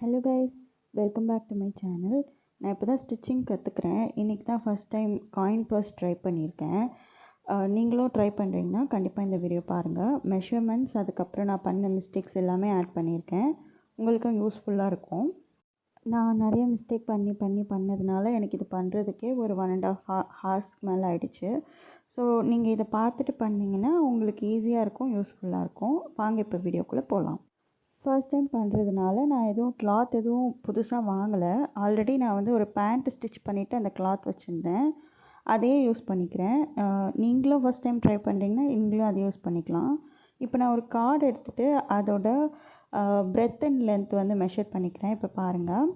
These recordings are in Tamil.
Hello guys, welcome back to my channel. நான் இப்போ தான் ஸ்டிச்சிங் கற்றுக்குறேன். இன்றைக்கி தான் first time coin purse try பண்ணியிருக்கேன். நீங்களும் ட்ரை பண்ணுறீங்கன்னா கண்டிப்பாக இந்த வீடியோ பாருங்கள். மெஷர்மெண்ட்ஸ், அதுக்கப்புறம் நான் பண்ண மிஸ்டேக்ஸ் எல்லாமே ஆட் பண்ணியிருக்கேன். உங்களுக்கும் யூஸ்ஃபுல்லாக இருக்கும். நான் நிறைய மிஸ்டேக் பண்ணதுனால எனக்கு இது பண்ணுறதுக்கே ஒரு 1.5 ஹார்ஸ்க்கு மேலே ஆகிடுச்சு. ஸோ நீங்கள் இதை பார்த்துட்டு பண்ணிங்கன்னா உங்களுக்கு ஈஸியாக இருக்கும், யூஸ்ஃபுல்லாக இருக்கும். வாங்க இப்போ வீடியோக்குள்ளே போகலாம். ஃபர்ஸ்ட் டைம் பண்ணுறதுனால நான் கிளாத் எதுவும் புதுசாக வாங்கலை. ஆல்ரெடி நான் வந்து ஒரு பேண்ட் ஸ்டிச் பண்ணிவிட்டு அந்த கிளாத் வச்சுருந்தேன். அதே யூஸ் பண்ணிக்கிறேன். நீங்களும் ஃபஸ்ட் டைம் ட்ரை பண்ணுறீங்கன்னா நீங்களும் அதை யூஸ் பண்ணிக்கலாம். இப்போ நான் ஒரு கார்டு எடுத்துகிட்டு அதோட பிரெத் அண்ட் லென்த் வந்து மெஷர் பண்ணிக்கிறேன். இப்போ பாருங்கள்,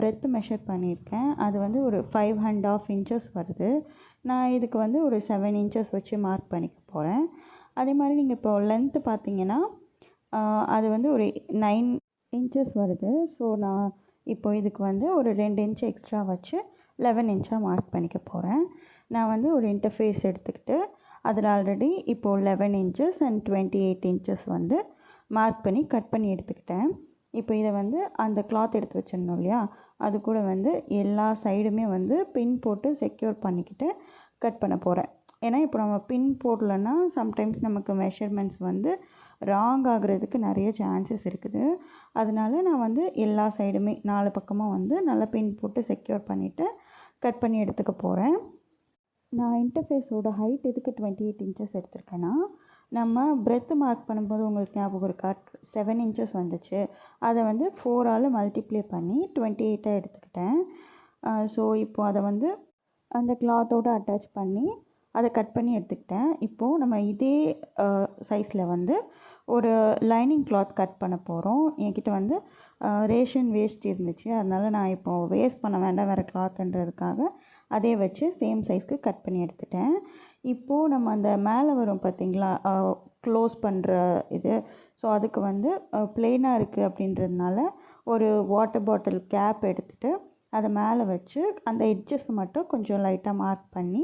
பிரெத்து மெஷர் பண்ணியிருக்கேன். அது வந்து ஒரு 5.5 இன்ச்சஸ் வருது. நான் இதுக்கு வந்து ஒரு 7 இன்ச்சஸ் வச்சு மார்க் பண்ணிக்க போகிறேன். அதே மாதிரி நீங்கள் இப்போ லென்த்து பார்த்தீங்கன்னா அது வந்து ஒரு 9 இன்ச்சஸ் வருது. ஸோ நான் இப்போ இதுக்கு வந்து ஒரு 2 இன்ச் எக்ஸ்ட்ரா வச்சு 11 இன்ச்சாக மார்க் பண்ணிக்க போகிறேன். நான் வந்து ஒரு இன்டர்ஃபேஸ் எடுத்துக்கிட்டு அதில் ஆல்ரெடி இப்போது 11 இன்ச்சஸ் அண்ட் 28 இன்ச்சஸ் வந்து மார்க் பண்ணி கட் பண்ணி எடுத்துக்கிட்டேன். இப்போ இதை வந்து அந்த கிளாத் எடுத்து வச்சிடணும் இல்லையா, அது கூட வந்து எல்லா சைடுமே வந்து பின் போட்டு செக்யூர் பண்ணிக்கிட்டு கட் பண்ண போகிறேன். ஏன்னா இப்போ நம்ம பின் போடலன்னா சம்டைம்ஸ் நமக்கு மெஷர்மெண்ட்ஸ் வந்து ராங் ஆகிறதுக்கு நிறைய சான்சஸ் இருக்குது. அதனால நான் வந்து எல்லா சைடுமே 4 பக்கமும் வந்து நல்லா பின் போட்டு செக்யூர் பண்ணிவிட்டு கட் பண்ணி எடுத்துக்க போகிறேன். நான் இன்டர்ஃபேஸோட ஹைட் எதுக்கு 28 இன்ச்சஸ் எடுத்திருக்கேன்னா, நம்ம பிரெத்து மார்க் பண்ணும்போது உங்களுக்கு ஞாபகம் இருக்கா, 7 இன்ச்சஸ் வந்துச்சு. அதை வந்து 4ஆல் மல்டிப்ளை பண்ணி 28 எடுத்துக்கிட்டேன். ஸோ இப்போது அதை வந்து அந்த கிளாத்தோடு அட்டாச் பண்ணி அதை கட் பண்ணி எடுத்துக்கிட்டேன். இப்போது நம்ம இதே சைஸில் வந்து ஒரு லைனிங் கிளாத் கட் பண்ண போகிறோம். என்கிட்ட வந்து ரேஷன் வேஸ்ட் இருந்துச்சு, அதனால் நான் இப்போது வேஸ்ட் பண்ண வேண்டாம் வேறு கிளாத்துன்றதுக்காக அதே வச்சு சேம் சைஸ்க்கு கட் பண்ணி எடுத்துட்டேன். இப்போது நம்ம அந்த மேலே வரும் பார்த்திங்களா க்ளோஸ் பண்ணுற இது, ஸோ அதுக்கு வந்து ப்ளெயினாக இருக்குது அப்படின்றதுனால ஒரு வாட்டர் பாட்டில் கேப் எடுத்துகிட்டு அதை மேலே வச்சு அந்த எட்ஜஸ் மட்டும் கொஞ்சம் லைட்டாக மார்க் பண்ணி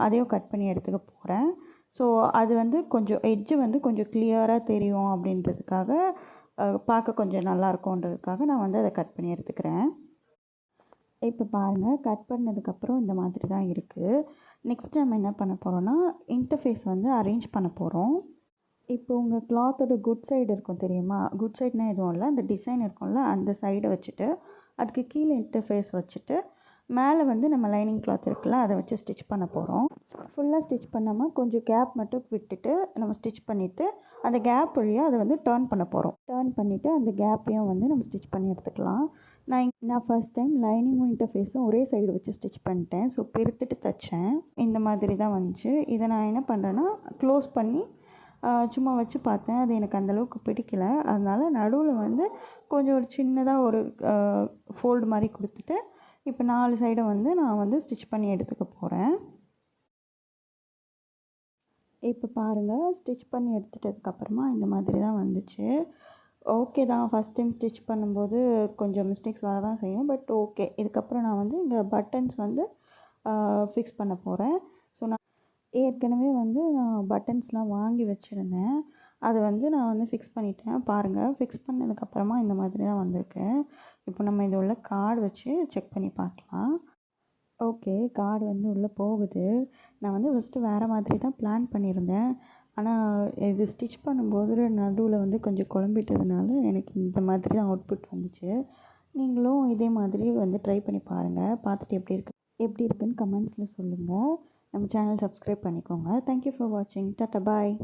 அதையும் கட் பண்ணி எடுத்துக்க போகிறேன். ஸோ அது வந்து கொஞ்சம் எட்ஜு வந்து கொஞ்சம் கிளியராக தெரியும் அப்படின்றதுக்காக, பார்க்க கொஞ்சம் நல்லாயிருக்குன்றதுக்காக நான் வந்து அதை கட் பண்ணி எடுத்துக்கிறேன். இப்போ பாருங்கள், கட் பண்ணதுக்கப்புறம் இந்த மாதிரி தான் இருக்குது. நெக்ஸ்ட் நம்ம என்ன பண்ண போகிறோன்னா, இன்டர்ஃபேஸ் வந்து அரேஞ்ச் பண்ண போகிறோம். இப்போ உங்கள் கிளாத்தோட குட் சைடு இருக்கும் தெரியுமா, குட் சைடுனால் எதுவும் இல்லை, அந்த டிசைன் இருக்கும்ல அந்த சைடை வச்சுட்டு அதுக்கு கீழே இன்டர்ஃபேஸ் வச்சுட்டு மேலே வந்து நம்ம லைனிங் கிளாத் இருக்குல்ல அதை வச்சு ஸ்டிச் பண்ண போகிறோம். ஃபுல்லாக ஸ்டிச் பண்ணாமல் கொஞ்சம் கேப் மட்டும் விட்டுட்டு நம்ம ஸ்டிச் பண்ணிவிட்டு அந்த கேப் வழியாக அதை வந்து டர்ன் பண்ண போகிறோம். டர்ன் பண்ணிவிட்டு அந்த கேப்பையும் வந்து நம்ம ஸ்டிச் பண்ணி எடுத்துக்கலாம். நான் ஃபர்ஸ்ட் டைம் லைனிங்கும் இன்டர்ஃபேஸும் ஒரே சைடு வச்சு ஸ்டிச் பண்ணிட்டேன். ஸோ பெருத்துட்டு தைச்சேன். இந்த மாதிரி தான் வந்துச்சு. இதை நான் என்ன பண்ணுறேன்னா க்ளோஸ் பண்ணி சும்மா வச்சு பார்த்தேன். அது எனக்கு அந்தளவுக்கு பிடிக்கல. அதனால் நடுவில் வந்து கொஞ்சம் ஒரு சின்னதாக ஒரு ஃபோல்டு மாதிரி கொடுத்துட்டு இப்போ 4 சைடை வந்து நான் வந்து ஸ்டிச் பண்ணி எடுத்துக்க போகிறேன். இப்போ பாருங்கள், ஸ்டிச் பண்ணி எடுத்துட்டதுக்கப்புறமா இந்த மாதிரி தான் வந்துச்சு. ஓகே தான், ஃபஸ்ட் டைம் ஸ்டிச் பண்ணும்போது கொஞ்சம் மிஸ்டேக்ஸ் வர தான் செய்யும், பட் ஓகே. இதுக்கப்புறம் நான் வந்து இங்கே பட்டன்ஸ் வந்து ஃபிக்ஸ் பண்ண போகிறேன். ஸோ நான் ஏற்கனவே வந்து நான் பட்டன்ஸ்லாம் வாங்கி வச்சுருந்தேன். அதை வந்து நான் வந்து ஃபிக்ஸ் பண்ணிட்டேன். பாருங்கள், ஃபிக்ஸ் பண்ணதுக்கப்புறமா இந்த மாதிரி தான் வந்திருக்கு. இப்போ நம்ம இது உள்ள கார்டு வச்சு செக் பண்ணி பார்க்கலாம். ஓகே, கார்டு வந்து உள்ளே போகுது. நான் வந்து ஃபஸ்ட்டு வேறு மாதிரி தான் பிளான் பண்ணியிருந்தேன். ஆனால் இது ஸ்டிச் பண்ணும்போது நடுவில் வந்து கொஞ்சம் குழம்பிட்டதுனால எனக்கு இந்த மாதிரி தான் அவுட்புட் வந்துச்சு. நீங்களும் இதே மாதிரி வந்து ட்ரை பண்ணி பாருங்கள். பார்த்துட்டு எப்படி இருக்குன்னு கமெண்ட்ஸில் சொல்லுங்கள். நம்ம சேனல் சப்ஸ்கிரைப் பண்ணிக்கோங்க. தேங்க்யூ ஃபார் வாட்சிங். டாட்டா பாய்.